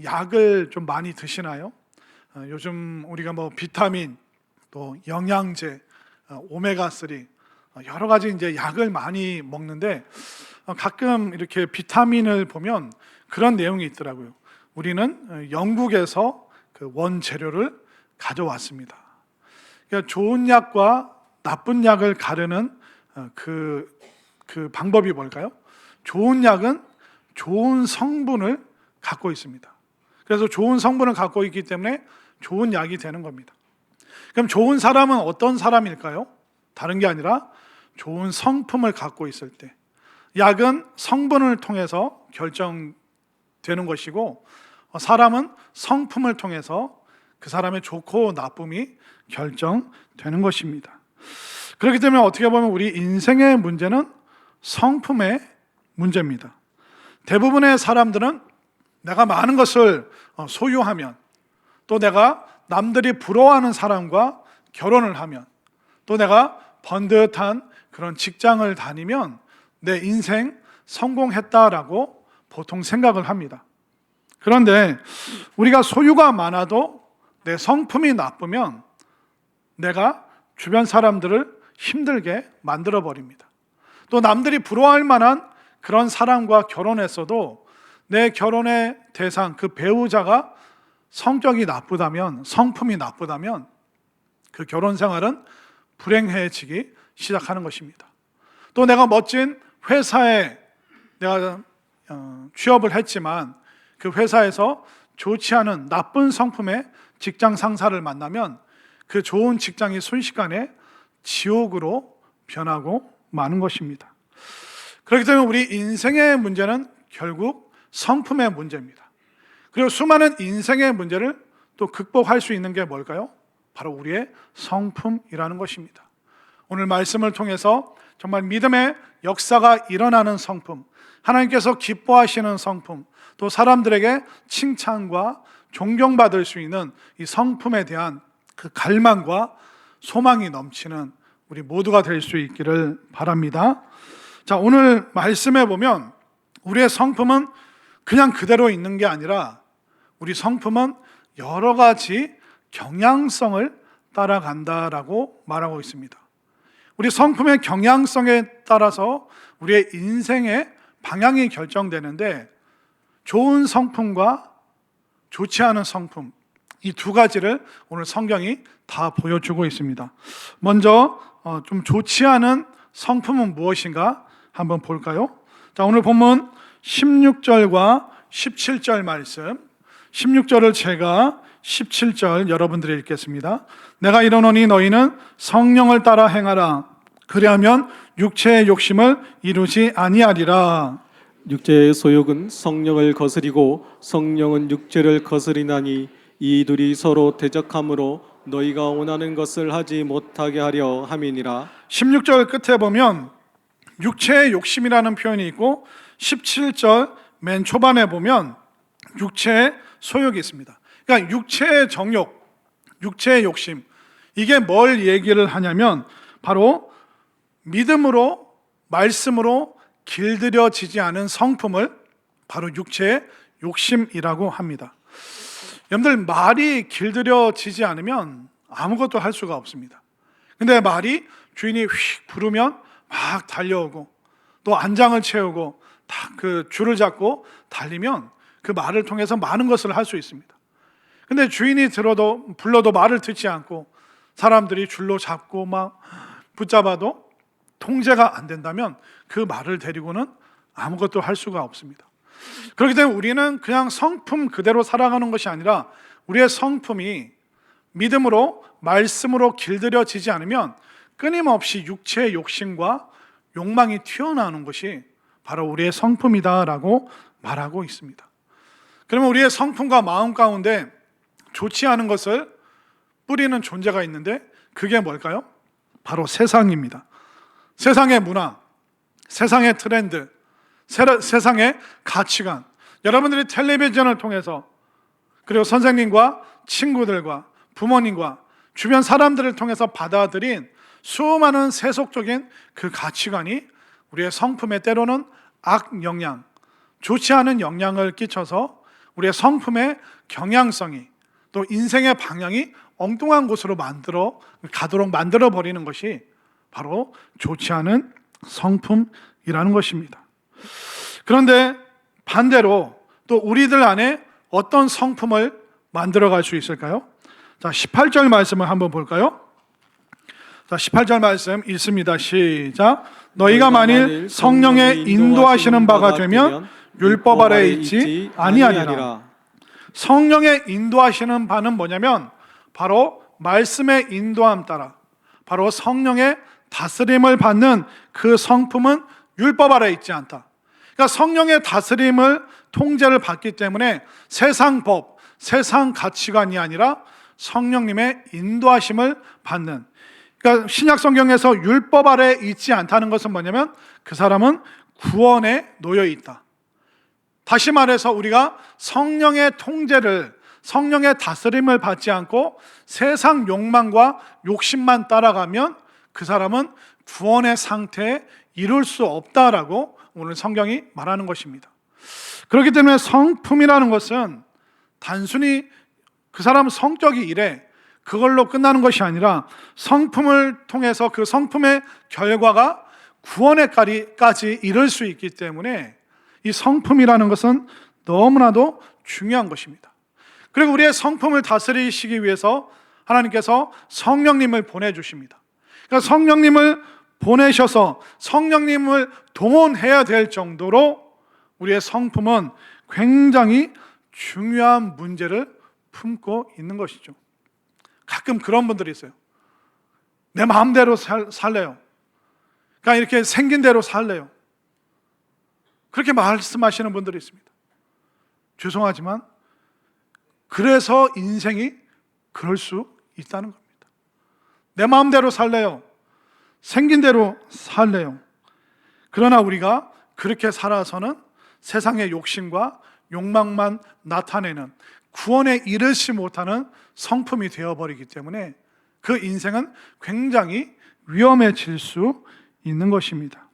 약을 좀 많이 드시나요? 요즘 우리가 비타민, 또 영양제, 오메가3 여러 가지 이제 약을 많이 먹는데 가끔 이렇게 비타민을 보면 그런 내용이 있더라고요. 우리는 영국에서 그 원재료를 가져왔습니다. 그러니까 좋은 약과 나쁜 약을 가르는 그 방법이 뭘까요? 좋은 약은 좋은 성분을 갖고 있습니다. 그래서 좋은 성분을 갖고 있기 때문에 좋은 약이 되는 겁니다. 그럼 좋은 사람은 어떤 사람일까요? 다른 게 아니라 좋은 성품을 갖고 있을 때, 약은 성분을 통해서 결정되는 것이고 사람은 성품을 통해서 그 사람의 좋고 나쁨이 결정되는 것입니다. 그렇기 때문에 어떻게 보면 우리 인생의 문제는 성품의 문제입니다. 대부분의 사람들은 내가 많은 것을 소유하면, 또 내가 남들이 부러워하는 사람과 결혼을 하면, 또 내가 번듯한 그런 직장을 다니면 내 인생 성공했다라고 보통 생각을 합니다. 그런데 우리가 소유가 많아도 내 성품이 나쁘면 내가 주변 사람들을 힘들게 만들어 버립니다. 또 남들이 부러워할 만한 그런 사람과 결혼했어도 내 결혼의 대상, 그 배우자가 성격이 나쁘다면, 성품이 나쁘다면 그 결혼 생활은 불행해지기 시작하는 것입니다. 또 내가 멋진 회사에 내가 취업을 했지만 그 회사에서 좋지 않은 나쁜 성품의 직장 상사를 만나면 그 좋은 직장이 순식간에 지옥으로 변하고 마는 것입니다. 그렇기 때문에 우리 인생의 문제는 결국 성품의 문제입니다. 그리고 수많은 인생의 문제를 또 극복할 수 있는 게 뭘까요? 바로 우리의 성품이라는 것입니다. 오늘 말씀을 통해서 정말 믿음의 역사가 일어나는 성품, 하나님께서 기뻐하시는 성품, 또 사람들에게 칭찬과 존경받을 수 있는 이 성품에 대한 그 갈망과 소망이 넘치는 우리 모두가 될 수 있기를 바랍니다. 자, 오늘 말씀에 보면 우리의 성품은 그냥 그대로 있는 게 아니라 우리 성품은 여러 가지 경향성을 따라간다라고 말하고 있습니다. 우리 성품의 경향성에 따라서 우리의 인생의 방향이 결정되는데 좋은 성품과 좋지 않은 성품, 이 두 가지를 오늘 성경이 다 보여주고 있습니다. 먼저 좀 좋지 않은 성품은 무엇인가 한번 볼까요? 자, 오늘 본문 16절과 17절 말씀, 16절을 제가 17절 여러분들이 읽겠습니다. 내가 이르노니 너희는 성령을 따라 행하라. 그리하면 육체의 욕심을 이루지 아니하리라. 육체의 소욕은 성령을 거스리고 성령은 육체를 거스리나니 이 둘이 서로 대적함으로 너희가 원하는 것을 하지 못하게 하려 함이니라. 16절 끝에 보면 육체의 욕심이라는 표현이 있고 17절 맨 초반에 보면 육체의 소욕이 있습니다. 그러니까 육체의 정욕, 육체의 욕심, 이게 뭘 얘기를 하냐면 바로 믿음으로, 말씀으로 길들여지지 않은 성품을 바로 육체의 욕심이라고 합니다. 여러분들, 말이 길들여지지 않으면 아무것도 할 수가 없습니다. 근데 말이 주인이 휙 부르면 막 달려오고 또 안장을 채우고 딱 그 줄을 잡고 달리면 그 말을 통해서 많은 것을 할 수 있습니다. 근데 주인이 불러도 말을 듣지 않고 사람들이 줄로 잡고 막 붙잡아도 통제가 안 된다면 그 말을 데리고는 아무것도 할 수가 없습니다. 그렇기 때문에 우리는 그냥 성품 그대로 살아가는 것이 아니라 우리의 성품이 믿음으로, 말씀으로 길들여지지 않으면 끊임없이 육체의 욕심과 욕망이 튀어나오는 것이 바로 우리의 성품이다라고 말하고 있습니다. 그러면 우리의 성품과 마음 가운데 좋지 않은 것을 뿌리는 존재가 있는데 그게 뭘까요? 바로 세상입니다. 세상의 문화, 세상의 트렌드, 세상의 가치관, 여러분들이 텔레비전을 통해서 그리고 선생님과 친구들과 부모님과 주변 사람들을 통해서 받아들인 수많은 세속적인 그 가치관이 우리의 성품에 때로는 악 영향, 좋지 않은 영향을 끼쳐서 우리의 성품의 경향성이 또 인생의 방향이 엉뚱한 곳으로 가도록 만들어 버리는 것이 바로 좋지 않은 성품이라는 것입니다. 그런데 반대로 또 우리들 안에 어떤 성품을 만들어 갈 수 있을까요? 자, 18절 말씀을 한번 볼까요? 자, 18절 말씀 읽습니다. 시작. 너희가 만일 성령의 인도하시는 바가 되면 율법 아래에 있지 아니하니라. 성령의 인도하시는 바는 뭐냐면 바로 말씀의 인도함 따라 바로 성령의 다스림을 받는 그 성품은 율법 아래에 있지 않다. 그러니까 성령의 다스림을 통제를 받기 때문에 세상 법, 세상 가치관이 아니라 성령님의 인도하심을 받는, 그러니까 신약 성경에서 율법 아래에 있지 않다는 것은 뭐냐면 그 사람은 구원에 놓여 있다. 다시 말해서 우리가 성령의 통제를, 성령의 다스림을 받지 않고 세상 욕망과 욕심만 따라가면 그 사람은 구원의 상태에 이룰 수 없다라고 오늘 성경이 말하는 것입니다. 그렇기 때문에 성품이라는 것은 단순히 그 사람 성격이 이래 그걸로 끝나는 것이 아니라 성품을 통해서 그 성품의 결과가 구원에까지 이를 수 있기 때문에 이 성품이라는 것은 너무나도 중요한 것입니다. 그리고 우리의 성품을 다스리시기 위해서 하나님께서 성령님을 보내주십니다. 그러니까 성령님을 보내셔서 성령님을 동원해야 될 정도로 우리의 성품은 굉장히 중요한 문제를 품고 있는 것이죠. 가끔 그런 분들이 있어요. 내 마음대로 살래요. 그러니까 이렇게 생긴 대로 살래요. 그렇게 말씀하시는 분들이 있습니다. 죄송하지만 그래서 인생이 그럴 수 있다는 겁니다. 내 마음대로 살래요. 생긴 대로 살래요. 그러나 우리가 그렇게 살아서는 세상의 욕심과 욕망만 나타내는 구원에 이르지 못하는 성품이 되어버리기 때문에 그 인생은 굉장히 위험해질 수 있는 것입니다.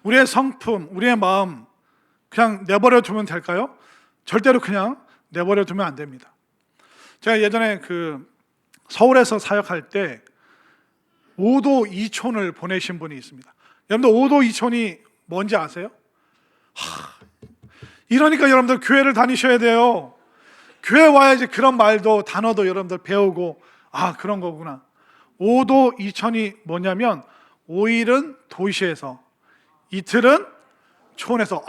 우리의 성품, 우리의 마음 그냥 내버려 두면 될까요? 절대로 그냥 내버려 두면 안 됩니다. 제가 예전에 서울에서 사역할 때 5도 2촌을 보내신 분이 있습니다. 여러분들 5도 2촌이 뭔지 아세요? 이러니까 여러분들 교회를 다니셔야 돼요. 교회 와야지 그런 말도 단어도 여러분들 배우고 그런 거구나. 5도 2촌이 뭐냐면 5일은 도시에서 이틀은 촌에서.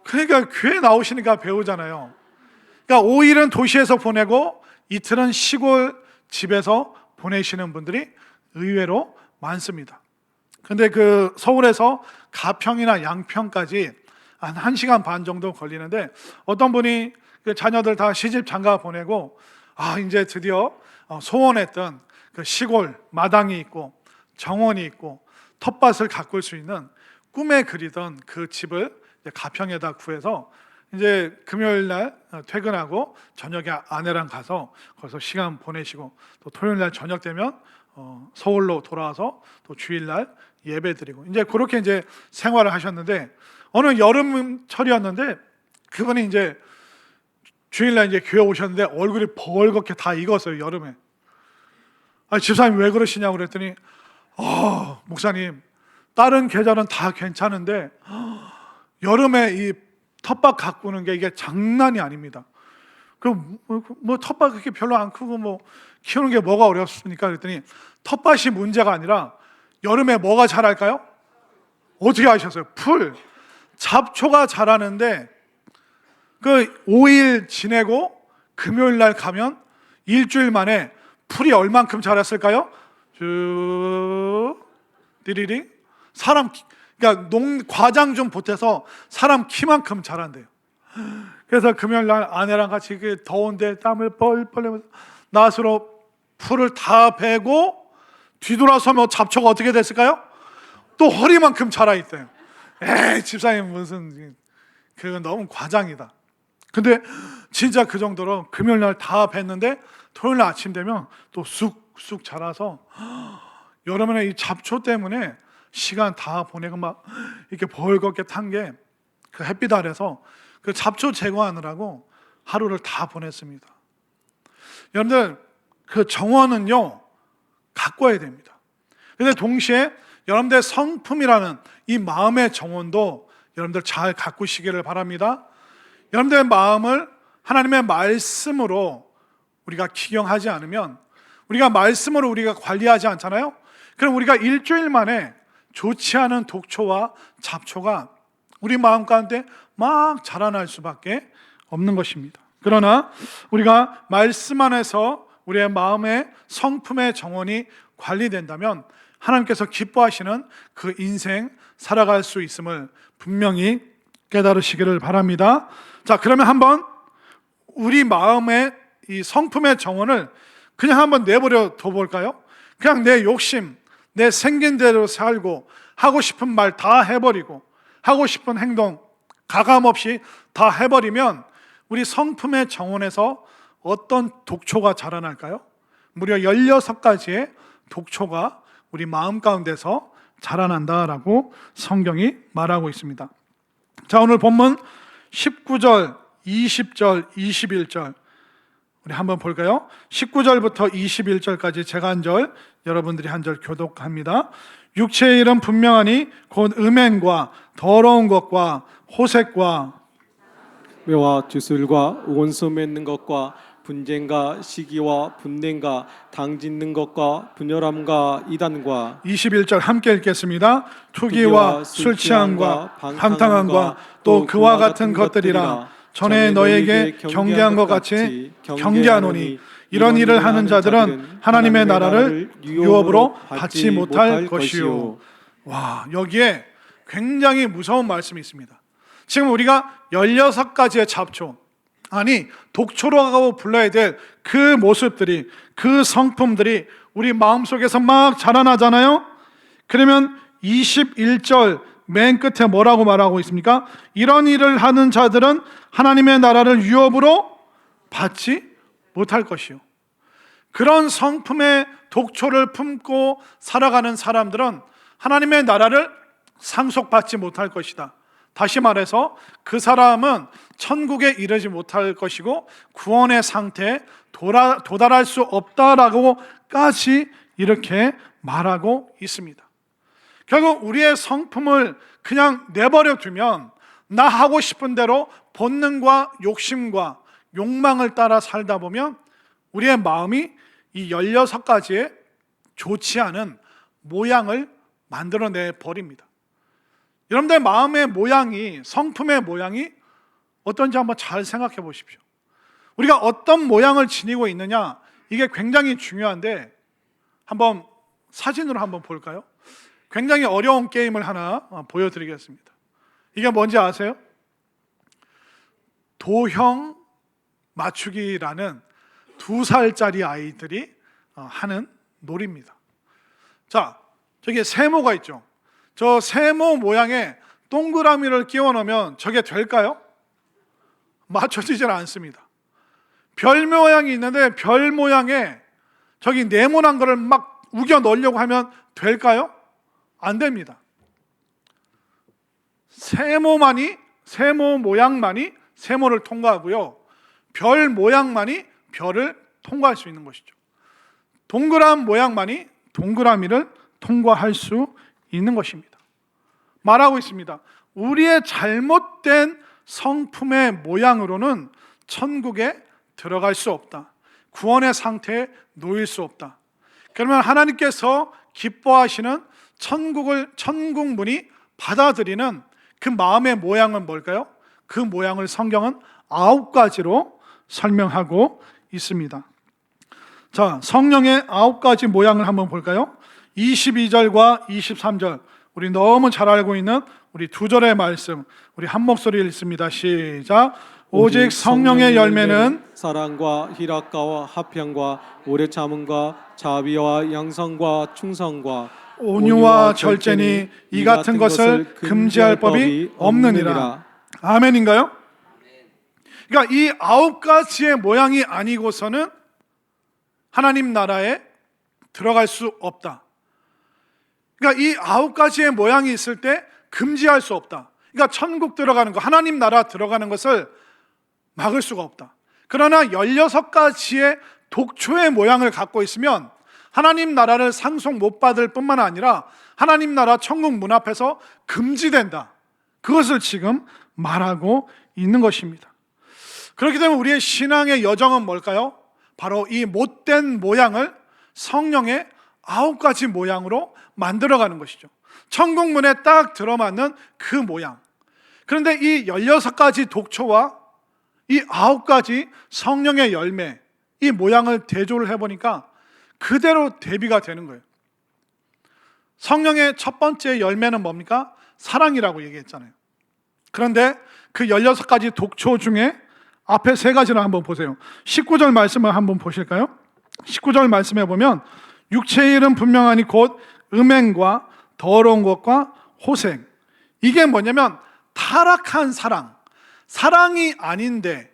그러니까 교회 나오시니까 배우잖아요. 그러니까 5일은 도시에서 보내고 이틀은 시골 집에서 보내시는 분들이 의외로 많습니다. 근데 서울에서 가평이나 양평까지 한 1시간 반 정도 걸리는데 어떤 분이 자녀들 다 시집 장가 보내고 이제 드디어 소원했던 그 시골 마당이 있고 정원이 있고 텃밭을 가꿀 수 있는 꿈에 그리던 그 집을 가평에다 구해서 이제 금요일 날 퇴근하고 저녁에 아내랑 가서 거기서 시간 보내시고 또 토요일 날 저녁 되면 서울로 돌아와서 또 주일 날 예배 드리고 이제 그렇게 이제 생활을 하셨는데 어느 여름철이었는데 그분이 이제 주일날 이제 교회 오셨는데 얼굴이 벌겋게 다 익었어요. 여름에. 집사님 왜 그러시냐고 그랬더니 목사님 다른 계절은 다 괜찮은데 여름에 이 텃밭 가꾸는 게 이게 장난이 아닙니다. 뭐 텃밭 그렇게 별로 안 크고 뭐 키우는 게 뭐가 어렵습니까? 그랬더니 텃밭이 문제가 아니라 여름에 뭐가 자랄까요? 어떻게 아셨어요? 풀, 잡초가 자라는데 5일 지내고 금요일 날 가면 일주일 만에 풀이 얼만큼 자랐을까요? 띠리링 그러니까 과장 좀 보태서 사람 키만큼 자란대요. 그래서 금요일 날 아내랑 같이 더운데 땀을 뻘뻘 내면서 낫으로 풀을 다 베고 뒤돌아서면 잡초가 어떻게 됐을까요? 또 허리만큼 자라 있대요. 집사님 무슨 그건 너무 과장이다. 근데 진짜 그 정도로 금요일 날 다 뱄는데 토요일 날 아침 되면 또 쑥쑥 자라서 여름에 이 잡초 때문에 시간 다 보내고 막 이렇게 벌겋게 탄 게 그 햇빛 아래서 그 잡초 제거하느라고 하루를 다 보냈습니다. 여러분들 그 정원은요 가꿔야 됩니다. 근데 동시에 여러분들의 성품이라는 이 마음의 정원도 여러분들 잘 가꾸시기를 바랍니다. 여러분들의 마음을 하나님의 말씀으로 우리가 기경하지 않으면, 우리가 말씀으로 우리가 관리하지 않잖아요. 그럼 우리가 일주일 만에 좋지 않은 독초와 잡초가 우리 마음 가운데 막 자라날 수밖에 없는 것입니다. 그러나 우리가 말씀 안에서 우리의 마음의 성품의 정원이 관리된다면 하나님께서 기뻐하시는 그 인생 살아갈 수 있음을 분명히 깨달으시기를 바랍니다. 자, 그러면 한번 우리 마음의 이 성품의 정원을 그냥 한번 내버려 둬볼까요? 그냥 내 욕심, 내 생긴 대로 살고 하고 싶은 말 다 해버리고 하고 싶은 행동 가감없이 다 해버리면 우리 성품의 정원에서 어떤 독초가 자라날까요? 무려 16가지의 독초가 우리 마음 가운데서 자라난다라고 성경이 말하고 있습니다. 자, 오늘 본문 19절, 20절, 21절 우리 한번 볼까요? 19절부터 21절까지 제가 한 절, 여러분들이 한 절 교독합니다. 육체의 일은 분명하니 곧 음행과 더러운 것과 호색과 묘와 주술과 원수 맺는 것과 분쟁과 시기와 분냉과 당짓는 것과 분열함과 이단과 21절 함께 읽겠습니다. 투기와 술 취함과 방탕함과 또 그와 같은 것들이라. 전에 너에게 경계한 것 같이 경계하노니 이런 일을 하는 자들은 하나님의 나라를 유업으로 받지 못할 것이요. 와, 여기에 굉장히 무서운 말씀이 있습니다. 지금 우리가 16가지의 잡초, 아니 독초라고 불러야 될 그 모습들이, 그 성품들이 우리 마음속에서 막 자라나잖아요. 그러면 21절 맨 끝에 뭐라고 말하고 있습니까? 이런 일을 하는 자들은 하나님의 나라를 유업으로 받지 못할 것이요. 그런 성품의 독초를 품고 살아가는 사람들은 하나님의 나라를 상속받지 못할 것이다. 다시 말해서 그 사람은 천국에 이르지 못할 것이고 구원의 상태에 도달할 수 없다라고까지 이렇게 말하고 있습니다. 결국 우리의 성품을 그냥 내버려 두면 나 하고 싶은 대로 본능과 욕심과 욕망을 따라 살다 보면 우리의 마음이 이 16가지의 좋지 않은 모양을 만들어내 버립니다. 여러분들의 마음의 모양이, 성품의 모양이 어떤지 한번 잘 생각해 보십시오. 우리가 어떤 모양을 지니고 있느냐, 이게 굉장히 중요한데 한번 사진으로 한번 볼까요? 굉장히 어려운 게임을 하나 보여드리겠습니다. 이게 뭔지 아세요? 도형 맞추기라는 2살짜리 아이들이 하는 놀이입니다. 자, 저기 세모가 있죠. 저 세모 모양에 동그라미를 끼워 넣으면 저게 될까요? 맞춰지질 않습니다. 별 모양이 있는데 별 모양에 저기 네모난 거를 막 우겨 넣으려고 하면 될까요? 안 됩니다. 세모 모양만이 세모를 통과하고요. 별 모양만이 별을 통과할 수 있는 것이죠. 동그란 모양만이 동그라미를 통과할 수 있는 것입니다. 말하고 있습니다. 우리의 잘못된 성품의 모양으로는 천국에 들어갈 수 없다. 구원의 상태에 놓일 수 없다. 그러면 하나님께서 기뻐하시는 천국 문이 받아들이는 그 마음의 모양은 뭘까요? 그 모양을 성경은 9가지로 설명하고 있습니다. 자, 성령의 9가지 모양을 한번 볼까요? 22절과 23절, 우리 너무 잘 알고 있는 우리 2절의 말씀, 우리 한 목소리 읽습니다. 시작. 오직 성령의 열매는 사랑과 희락과 화평과 오래 참음과 자비와 양성과 충성과 온유와 절제니 이 같은 것을 금지할 법이 없느니라. 아멘인가요? 그러니까 이 9가지의 모양이 아니고서는 하나님 나라에 들어갈 수 없다. 그러니까 이 9가지의 모양이 있을 때 금지할 수 없다. 그러니까 천국 들어가는 거, 하나님 나라 들어가는 것을 막을 수가 없다. 그러나 16가지의 독초의 모양을 갖고 있으면 하나님 나라를 상속 못 받을 뿐만 아니라 하나님 나라 천국 문 앞에서 금지된다. 그것을 지금 말하고 있는 것입니다. 그렇기 때문에 우리의 신앙의 여정은 뭘까요? 바로 이 못된 모양을 성령의 9가지 모양으로 만들어가는 것이죠. 천국 문에 딱 들어맞는 그 모양. 그런데 이 16가지 독초와 이 9가지 성령의 열매, 이 모양을 대조를 해보니까 그대로 대비가 되는 거예요. 성령의 첫 번째 열매는 뭡니까? 사랑이라고 얘기했잖아요. 그런데 그 16가지 독초 중에 앞에 3가지를 한번 보세요. 19절 말씀을 한번 보실까요? 19절 말씀해 보면 육체의 일은 분명하니 곧 음행과 더러운 것과 호색. 이게 뭐냐면 타락한 사랑, 사랑이 아닌데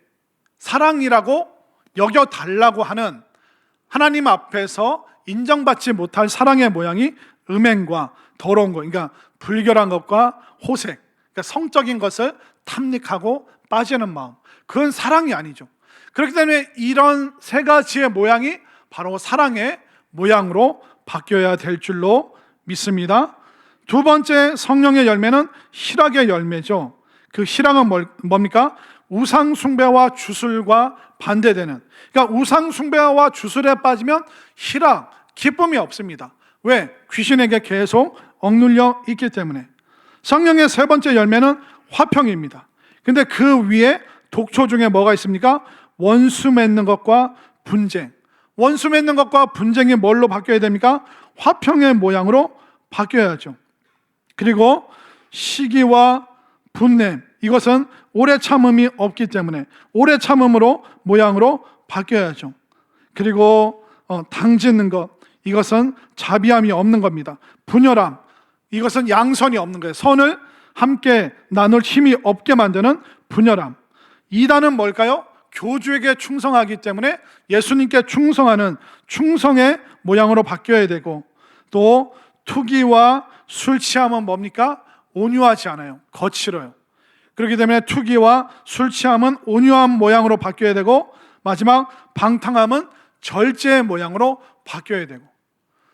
사랑이라고 여겨달라고 하는 하나님 앞에서 인정받지 못할 사랑의 모양이 음행과 더러운 것, 그러니까 불결한 것과 호색, 그러니까 성적인 것을 탐닉하고 빠지는 마음, 그건 사랑이 아니죠. 그렇기 때문에 이런 3가지의 모양이 바로 사랑의 모양으로 바뀌어야 될 줄로 믿습니다. 두 번째 성령의 열매는 희락의 열매죠. 그 희락은 뭡니까? 우상 숭배와 주술과 반대되는, 그러니까 우상 숭배와 주술에 빠지면 희락, 기쁨이 없습니다. 왜? 귀신에게 계속 억눌려 있기 때문에. 성령의 3번째 열매는 화평입니다. 근데 그 위에 독초 중에 뭐가 있습니까? 원수 맺는 것과 분쟁. 원수 맺는 것과 분쟁이 뭘로 바뀌어야 됩니까? 화평의 모양으로 바뀌어야죠. 그리고 시기와 분냄, 이것은 오래 참음이 없기 때문에 오래 참음으로 모양으로 바뀌어야죠. 그리고 당짓는 것, 이것은 자비함이 없는 겁니다. 분열함, 이것은 양선이 없는 거예요. 선을 함께 나눌 힘이 없게 만드는 분열함. 이단은 뭘까요? 교주에게 충성하기 때문에 예수님께 충성하는 충성의 모양으로 바뀌어야 되고, 또 투기와 술 취함은 뭡니까? 온유하지 않아요. 거칠어요. 그렇기 때문에 투기와 술 취함은 온유한 모양으로 바뀌어야 되고, 마지막 방탕함은 절제의 모양으로 바뀌어야 되고.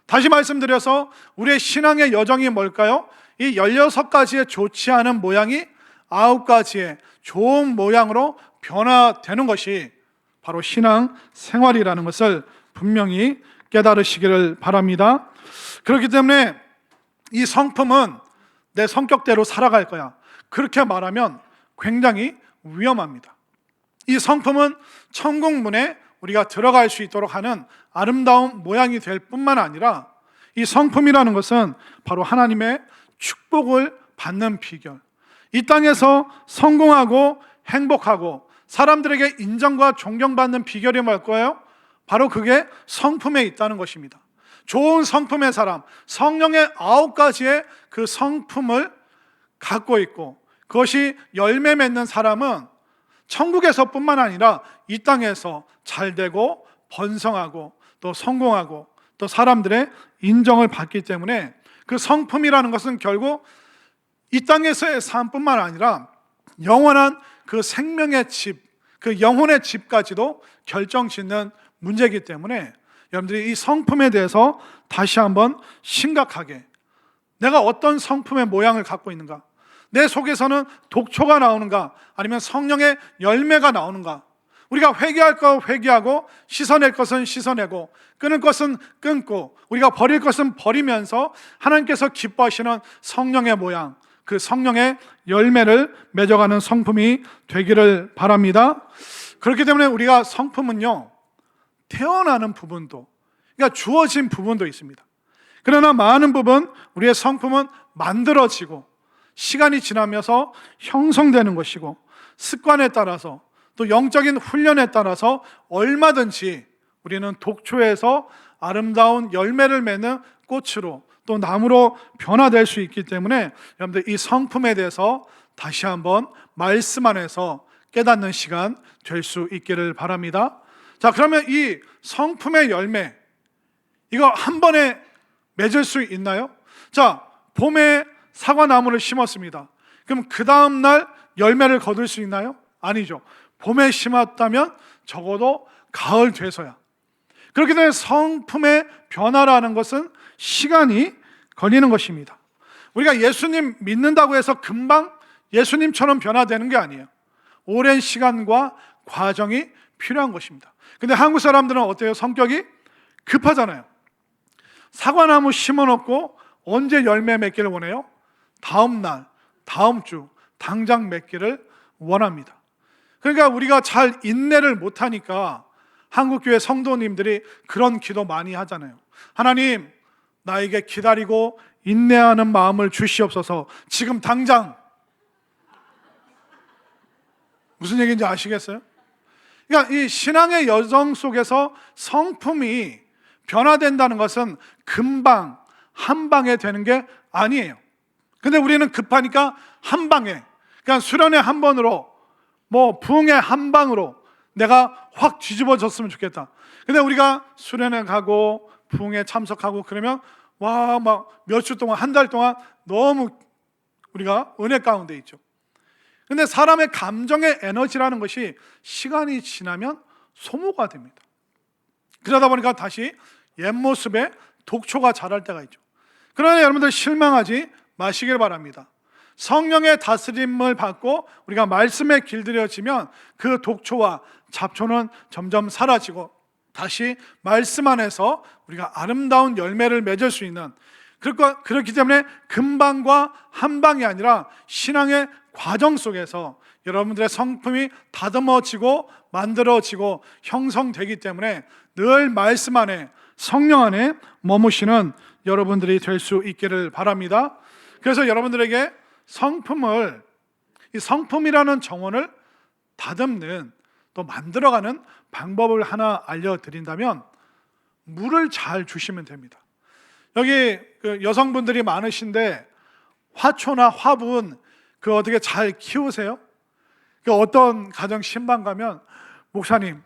다시 말씀드려서 우리의 신앙의 여정이 뭘까요? 이 16가지의 좋지 않은 모양이 9가지의 좋은 모양으로 변화되는 것이 바로 신앙 생활이라는 것을 분명히 깨달으시기를 바랍니다. 그렇기 때문에 이 성품은 내 성격대로 살아갈 거야, 그렇게 말하면 굉장히 위험합니다. 이 성품은 천국 문에 우리가 들어갈 수 있도록 하는 아름다운 모양이 될 뿐만 아니라, 이 성품이라는 것은 바로 하나님의 축복을 받는 비결, 이 땅에서 성공하고 행복하고 사람들에게 인정과 존경받는 비결이 뭘까요? 바로 그게 성품에 있다는 것입니다. 좋은 성품의 사람, 성령의 9가지의 그 성품을 갖고 있고, 그것이 열매 맺는 사람은 천국에서뿐만 아니라 이 땅에서 잘되고 번성하고 또 성공하고 또 사람들의 인정을 받기 때문에, 그 성품이라는 것은 결국 이 땅에서의 삶뿐만 아니라 영원한 그 생명의 집, 그 영혼의 집까지도 결정짓는 문제이기 때문에 여러분들이 이 성품에 대해서 다시 한번 심각하게, 내가 어떤 성품의 모양을 갖고 있는가, 내 속에서는 독초가 나오는가, 아니면 성령의 열매가 나오는가. 우리가 회개할 거 회개하고, 씻어낼 것은 씻어내고, 끊을 것은 끊고, 우리가 버릴 것은 버리면서 하나님께서 기뻐하시는 성령의 모양, 그 성령의 열매를 맺어가는 성품이 되기를 바랍니다. 그렇기 때문에 우리가 성품은요, 태어나는 부분도, 그러니까 주어진 부분도 있습니다. 그러나 많은 부분, 우리의 성품은 만들어지고 시간이 지나면서 형성되는 것이고, 습관에 따라서 또 영적인 훈련에 따라서 얼마든지 우리는 독초에서 아름다운 열매를 맺는 꽃으로 또 나무로 변화될 수 있기 때문에 여러분들 이 성품에 대해서 다시 한번 말씀 안에서 깨닫는 시간 될 수 있기를 바랍니다. 자, 그러면 이 성품의 열매, 이거 한 번에 맺을 수 있나요? 자, 봄에 사과나무를 심었습니다. 그럼 그 다음 날 열매를 거둘 수 있나요? 아니죠. 봄에 심었다면 적어도 가을 돼서야. 그렇기 때문에 성품의 변화라는 것은 시간이 걸리는 것입니다. 우리가 예수님 믿는다고 해서 금방 예수님처럼 변화되는 게 아니에요. 오랜 시간과 과정이 필요한 것입니다. 근데 한국 사람들은 어때요? 성격이 급하잖아요. 사과나무 심어놓고 언제 열매 맺기를 원해요? 다음 날, 다음 주, 당장 맺기를 원합니다. 그러니까 우리가 잘 인내를 못하니까 한국교회 성도님들이 그런 기도 많이 하잖아요. 하나님, 나에게 기다리고 인내하는 마음을 주시옵소서. 지금 당장. 무슨 얘기인지 아시겠어요? 그러니까 이 신앙의 여정 속에서 성품이 변화된다는 것은 금방 한 방에 되는 게 아니에요. 근데 우리는 급하니까 한 방에, 그러니까 수련회 한 번으로, 부흥회 한 방으로 내가 확 뒤집어졌으면 좋겠다. 근데 우리가 수련회 가고 부흥회 참석하고 그러면 막 몇 주 동안, 한 달 동안 너무 우리가 은혜 가운데 있죠. 근데 사람의 감정의 에너지라는 것이 시간이 지나면 소모가 됩니다. 그러다 보니까 다시 옛 모습의 독초가 자랄 때가 있죠. 그러나 여러분들 실망하지 마시길 바랍니다. 성령의 다스림을 받고 우리가 말씀에 길들여지면 그 독초와 잡초는 점점 사라지고 다시 말씀 안에서 우리가 아름다운 열매를 맺을 수 있는, 그렇기 때문에 금방과 한방이 아니라 신앙의 과정 속에서 여러분들의 성품이 다듬어지고 만들어지고 형성되기 때문에 늘 말씀 안에, 성령 안에 머무시는 여러분들이 될 수 있기를 바랍니다. 그래서 여러분들에게 이 성품이라는 정원을 다듬는, 또 만들어가는 방법을 하나 알려드린다면 물을 잘 주시면 됩니다. 여기 여성분들이 많으신데 화초나 화분 어떻게 잘 키우세요? 어떤 가정 신방 가면 목사님,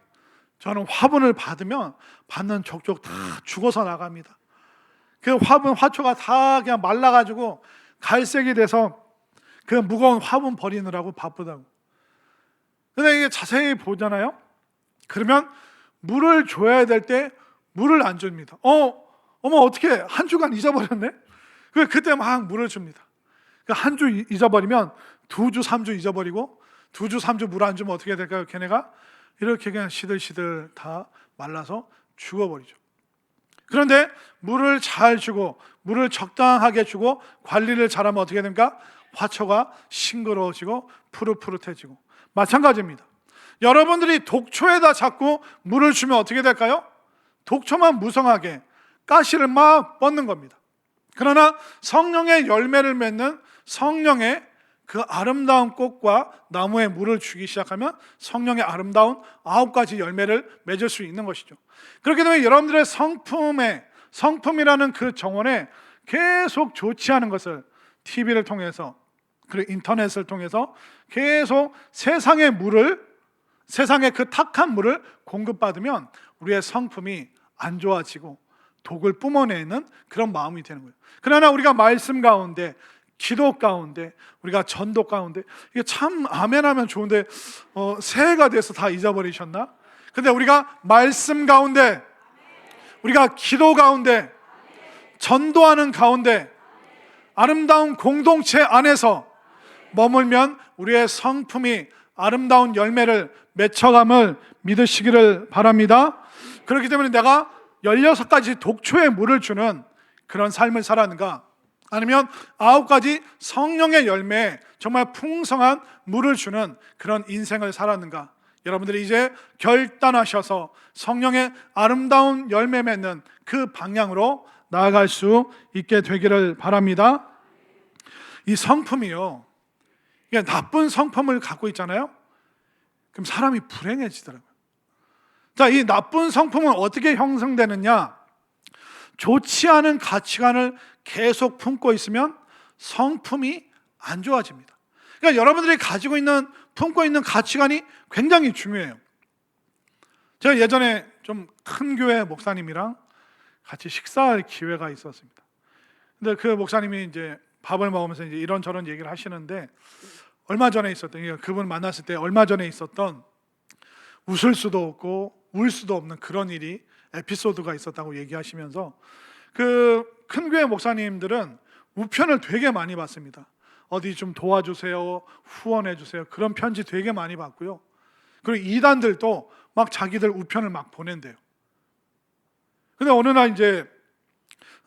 저는 화분을 받으면 받는 족족 다 죽어서 나갑니다. 그 화초가 다 그냥 말라가지고 갈색이 돼서 그 무거운 화분 버리느라고 바쁘다고. 근데 이게 자세히 보잖아요. 그러면 물을 줘야 될 때 물을 안 줍니다. 어머 어떻게 한 주간 잊어버렸네? 그때 막 물을 줍니다. 한 주 잊어버리면 2주, 3주 잊어버리고 2주, 3주 물 안 주면 어떻게 될까요? 걔네가 이렇게 그냥 시들시들 다 말라서 죽어버리죠. 그런데 물을 잘 주고 물을 적당하게 주고 관리를 잘하면 어떻게 됩니까? 화초가 싱그러워지고 푸릇푸릇해지고. 마찬가지입니다. 여러분들이 독초에다 자꾸 물을 주면 어떻게 될까요? 독초만 무성하게 가시를 막 뻗는 겁니다. 그러나 성령의 열매를 맺는 성령의 그 아름다운 꽃과 나무에 물을 주기 시작하면 성령의 아름다운 9가지 열매를 맺을 수 있는 것이죠. 그렇기 때문에 여러분들의 성품이라는 그 정원에 계속 좋지 않은 것을 TV를 통해서, 그리고 인터넷을 통해서 계속 세상의 그 탁한 물을 공급받으면 우리의 성품이 안 좋아지고 독을 뿜어내는 그런 마음이 되는 거예요. 그러나 우리가 말씀 가운데, 기도 가운데, 우리가 전도 가운데, 이게 참 아멘하면 좋은데 새해가 돼서 다 잊어버리셨나? 근데 우리가 말씀 가운데, 우리가 기도 가운데, 전도하는 가운데, 아름다운 공동체 안에서 머물면 우리의 성품이 아름다운 열매를 맺혀감을 믿으시기를 바랍니다. 그렇기 때문에 내가 16가지 독초의 물을 주는 그런 삶을 살았는가? 아니면 9가지 성령의 열매에 정말 풍성한 물을 주는 그런 인생을 살았는가? 여러분들이 이제 결단하셔서 성령의 아름다운 열매 맺는 그 방향으로 나아갈 수 있게 되기를 바랍니다. 이 성품이요, 이게 나쁜 성품을 갖고 있잖아요. 그럼 사람이 불행해지더라고요. 자, 이 나쁜 성품은 어떻게 형성되느냐? 좋지 않은 가치관을 계속 품고 있으면 성품이 안 좋아집니다. 그러니까 여러분들이 품고 있는 가치관이 굉장히 중요해요. 제가 예전에 좀 큰 교회 목사님이랑 같이 식사할 기회가 있었습니다. 근데 그 목사님이 이제 밥을 먹으면서 이제 이런저런 얘기를 하시는데, 얼마 전에 있었던, 그분 만났을 때 얼마 전에 있었던 웃을 수도 없고 울 수도 없는 그런 일이, 에피소드가 있었다고 얘기하시면서, 그 큰 교회 목사님들은 우편을 되게 많이 받습니다. 어디 좀 도와주세요, 후원해 주세요, 그런 편지 되게 많이 받고요. 그리고 이단들도 막 자기들 우편을 막 보낸대요. 근데 어느 날 이제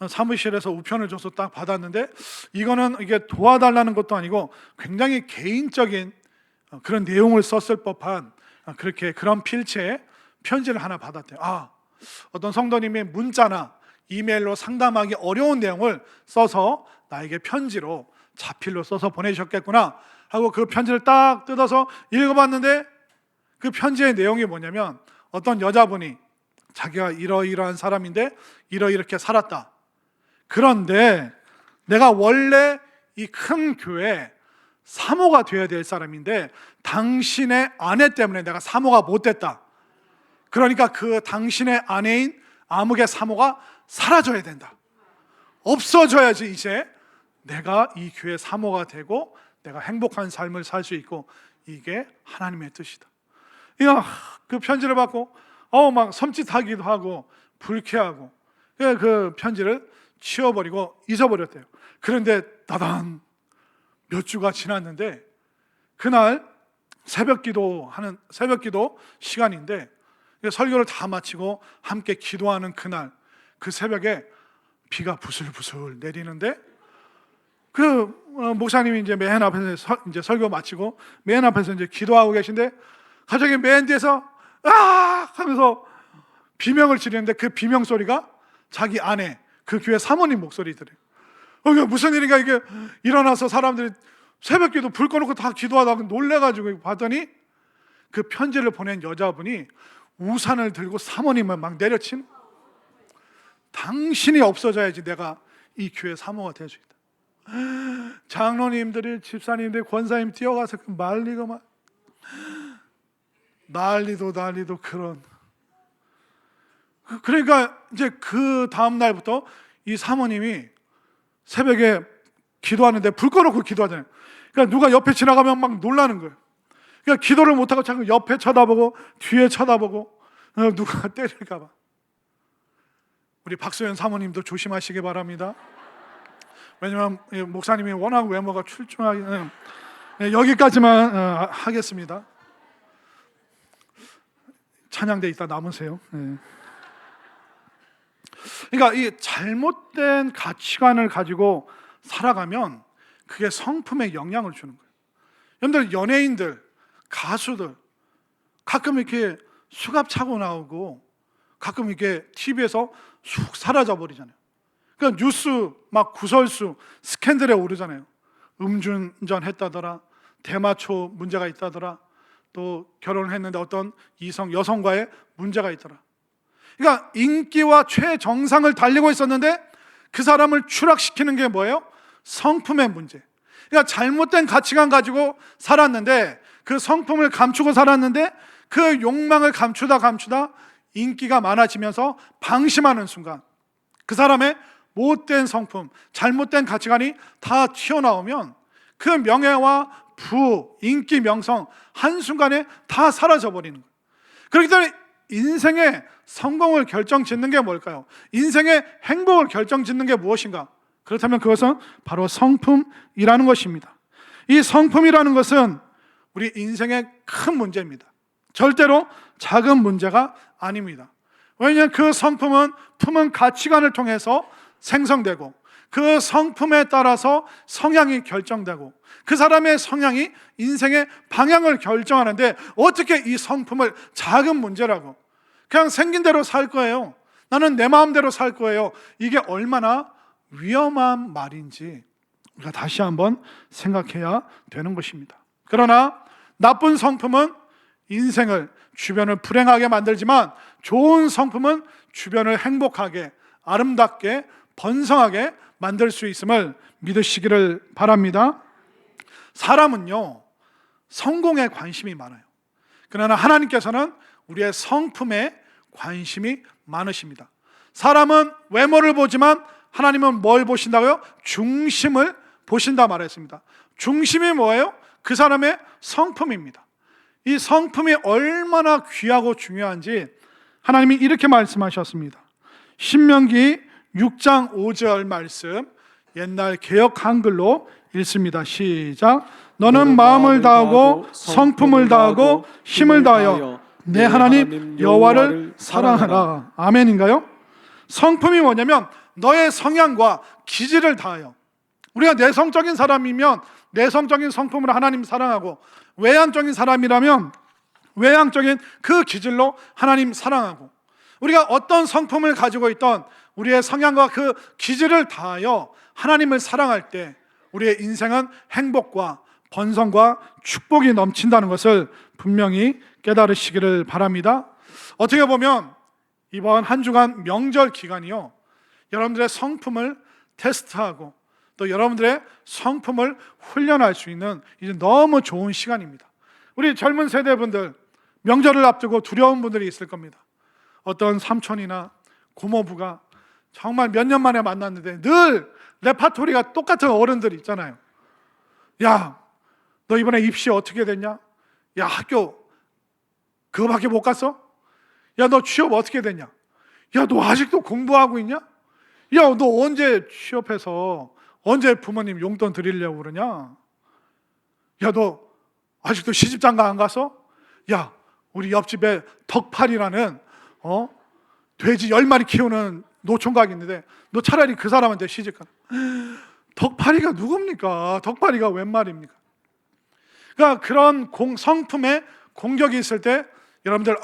사무실에서 우편을 줘서 딱 받았는데, 이거는 이게 도와달라는 것도 아니고 굉장히 개인적인 그런 내용을 썼을 법한 그런 필체의 편지를 하나 받았대요. 어떤 성도님이 문자나 이메일로 상담하기 어려운 내용을 써서 나에게 편지로 자필로 써서 보내셨겠구나 하고 그 편지를 딱 뜯어서 읽어봤는데, 그 편지의 내용이 뭐냐면, 어떤 여자분이 자기가 이러이러한 사람인데 이렇게 살았다. 그런데 내가 원래 이 큰 교회 사모가 되어야 될 사람인데 당신의 아내 때문에 내가 사모가 못 됐다. 그러니까 그 당신의 아내인 아무개 사모가 사라져야 된다. 없어져야지 이제 내가 이 교회 사모가 되고 내가 행복한 삶을 살 수 있고, 이게 하나님의 뜻이다. 그 편지를 받고 막 섬찟하기도 하고 불쾌하고, 그 편지를 치워버리고 잊어버렸대요. 그런데 따단 몇 주가 지났는데, 그날 새벽 기도 시간인데, 설교를 다 마치고 함께 기도하는 그날, 그 새벽에 비가 부슬부슬 내리는데, 그 목사님이 이제 맨 앞에서 이제 설교 마치고 맨 앞에서 이제 기도하고 계신데, 갑자기 맨 뒤에서 하면서 비명을 지르는데, 그 비명 소리가 자기 아내, 그 교회 사모님 목소리더래요. 이게 무슨 일인가, 이게 일어나서 사람들이 새벽 기도 불 꺼놓고 다 기도하다가 놀래가지고 봤더니, 그 편지를 보낸 여자분이 우산을 들고 사모님을 막 내려친, 당신이 없어져야지 내가 이 교회 사모가 될 수 있다. 장로님들이, 집사님들이, 권사님 뛰어가서 말리고 막 난리도 그런. 그러니까 이제 그 다음 날부터 이 사모님이 새벽에 기도하는데 불 꺼놓고 기도하잖아요. 그러니까 누가 옆에 지나가면 막 놀라는 거예요. 그러니까 기도를 못하고 자꾸 옆에 쳐다보고 뒤에 쳐다보고 누가 때릴까 봐. 우리 박소연 사모님도 조심하시기 바랍니다. 왜냐면 목사님이 워낙 외모가 출중하기. 여기까지만 하겠습니다. 찬양대 이따 남으세요. 그러니까 이 잘못된 가치관을 가지고 살아가면 그게 성품에 영향을 주는 거예요. 여러분들, 연예인들, 가수들 가끔 이렇게 수갑 차고 나오고 가끔 이렇게 TV에서 쑥 사라져 버리잖아요. 그러니까 뉴스 막 구설수, 스캔들에 오르잖아요. 음주운전 했다더라, 대마초 문제가 있다더라, 또 결혼을 했는데 어떤 여성과의 문제가 있더라. 그러니까 인기와 최정상을 달리고 있었는데 그 사람을 추락시키는 게 뭐예요? 성품의 문제. 그러니까 잘못된 가치관 가지고 살았는데, 그 성품을 감추고 살았는데, 그 욕망을 감추다 인기가 많아지면서 방심하는 순간, 그 사람의 못된 성품, 잘못된 가치관이 다 튀어나오면 그 명예와 부, 인기, 명성 한순간에 다 사라져버리는 거예요. 그렇기 때문에 인생의 성공을 결정짓는 게 뭘까요? 인생의 행복을 결정짓는 게 무엇인가? 그렇다면 그것은 바로 성품이라는 것입니다. 이 성품이라는 것은 우리 인생의 큰 문제입니다. 절대로 작은 문제가 아닙니다. 왜냐하면 그 성품은 품은 가치관을 통해서 생성되고, 그 성품에 따라서 성향이 결정되고, 그 사람의 성향이 인생의 방향을 결정하는데, 어떻게 이 성품을 작은 문제라고, 그냥 생긴 대로 살 거예요, 나는 내 마음대로 살 거예요, 이게 얼마나 위험한 말인지 우리가 다시 한번 생각해야 되는 것입니다. 그러나 나쁜 성품은 인생을, 주변을 불행하게 만들지만, 좋은 성품은 주변을 행복하게, 아름답게, 번성하게 만들 수 있음을 믿으시기를 바랍니다. 사람은요, 성공에 관심이 많아요. 그러나 하나님께서는 우리의 성품에 관심이 많으십니다. 사람은 외모를 보지만 하나님은 뭘 보신다고요? 중심을 보신다 말했습니다. 중심이 뭐예요? 그 사람의 성품입니다. 이 성품이 얼마나 귀하고 중요한지 하나님이 이렇게 말씀하셨습니다. 신명기 6장 5절 말씀, 옛날 개역 한글로 읽습니다. 시작. 너는 마음을 다하고 성품을 다하고 힘을 다하여 내 하나님 여호와를 사랑하라. 아멘인가요? 성품이 뭐냐면 너의 성향과 기질을 다하여, 우리가 내성적인 사람이면 내성적인 성품으로 하나님 사랑하고, 외향적인 사람이라면 외향적인 그 기질로 하나님 사랑하고, 우리가 어떤 성품을 가지고 있던 우리의 성향과 그 기질을 다하여 하나님을 사랑할 때 우리의 인생은 행복과 번성과 축복이 넘친다는 것을 분명히 깨달으시기를 바랍니다. 어떻게 보면 이번 한 주간 명절 기간이요, 여러분들의 성품을 테스트하고 또 여러분들의 성품을 훈련할 수 있는 이제 너무 좋은 시간입니다. 우리 젊은 세대분들 명절을 앞두고 두려운 분들이 있을 겁니다. 어떤 삼촌이나 고모부가 정말 몇 년 만에 만났는데 늘 레파토리가 똑같은 어른들 있잖아요. 야, 너 이번에 입시 어떻게 됐냐? 야, 학교 그거밖에 못 갔어? 야, 너 취업 어떻게 됐냐? 야, 너 아직도 공부하고 있냐? 야, 너 언제 취업해서 언제 부모님 용돈 드리려고 그러냐? 야, 너 아직도 시집장가 안 갔어? 야, 우리 옆집에 덕팔이라는 돼지 10마리 키우는 노총각이 있는데 너 차라리 그 사람한테 시집가. 덕팔이가 누굽니까? 덕팔이가 웬 말입니까? 그러니까 그런 성품에 공격이 있을 때 여러분들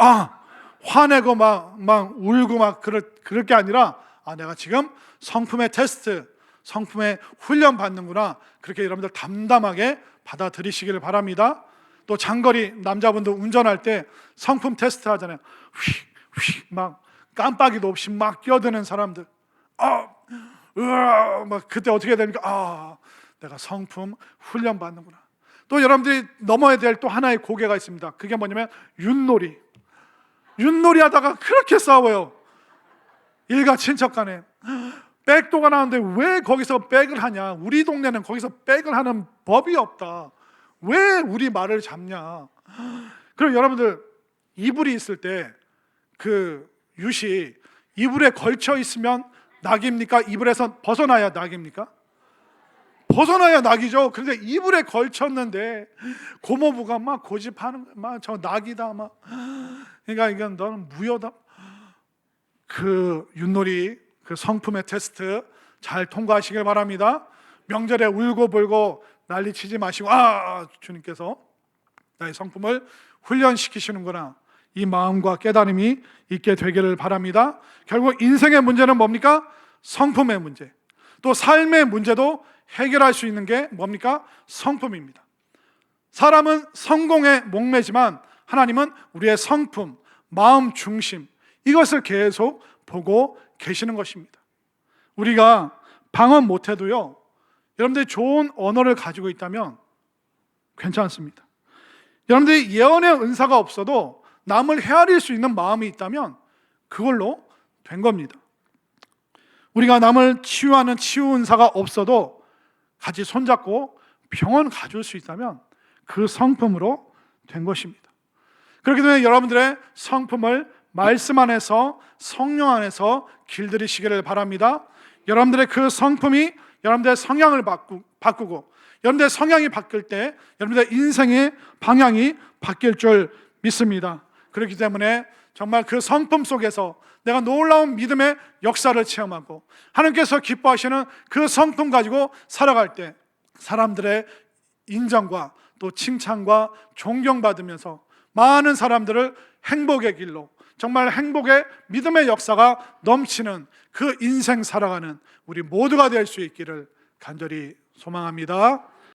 화내고 막 울고 막 그럴 게 아니라 내가 지금 성품의 테스트, 성품의 훈련 받는구나, 그렇게 여러분들 담담하게 받아들이시기를 바랍니다. 또 장거리 남자분들 운전할 때 성품 테스트 하잖아요. 휙휙 막 깜빡이도 없이 막 끼어드는 사람들, 막 그때 어떻게 됩니까? 내가 성품 훈련 받는구나. 또 여러분들이 넘어야 될 또 하나의 고개가 있습니다. 그게 뭐냐면 윷놀이 하다가 그렇게 싸워요. 일가 친척 간에 백도가 나오는데 왜 거기서 백을 하냐? 우리 동네는 거기서 백을 하는 법이 없다. 왜 우리 말을 잡냐? 그럼 여러분들 이불이 있을 때 그 윷이 이불에 걸쳐 있으면 낙입니까? 이불에서 벗어나야 낙입니까? 벗어나야 낙이죠. 그런데 이불에 걸쳤는데 고모부가 막 고집하는, 막 저 낙이다, 막. 그러니까 이건 너는 무효다. 그 윷놀이, 그 성품의 테스트 잘 통과하시길 바랍니다. 명절에 울고 불고 난리치지 마시고 주님께서 나의 성품을 훈련시키시는구나, 이 마음과 깨달음이 있게 되기를 바랍니다. 결국 인생의 문제는 뭡니까? 성품의 문제. 또 삶의 문제도 해결할 수 있는 게 뭡니까? 성품입니다. 사람은 성공에 목매지만 하나님은 우리의 성품, 마음 중심, 이것을 계속 보고 계시는 것입니다. 우리가 방언 못해도요, 여러분들이 좋은 언어를 가지고 있다면 괜찮습니다. 여러분들이 예언의 은사가 없어도 남을 헤아릴 수 있는 마음이 있다면 그걸로 된 겁니다. 우리가 남을 치유하는 치유 은사가 없어도 같이 손잡고 병원 가줄 수 있다면 그 성품으로 된 것입니다. 그렇기 때문에 여러분들의 성품을 말씀 안에서, 성령 안에서 길들이시기를 바랍니다. 여러분들의 그 성품이 여러분들의 성향을 바꾸고 여러분들의 성향이 바뀔 때 여러분들의 인생의 방향이 바뀔 줄 믿습니다. 그렇기 때문에 정말 그 성품 속에서 내가 놀라운 믿음의 역사를 체험하고 하나님께서 기뻐하시는 그 성품 가지고 살아갈 때 사람들의 인정과 또 칭찬과 존경받으면서 많은 사람들을 행복의 길로, 정말 행복의 믿음의 역사가 넘치는 그 인생 살아가는 우리 모두가 될 수 있기를 간절히 소망합니다.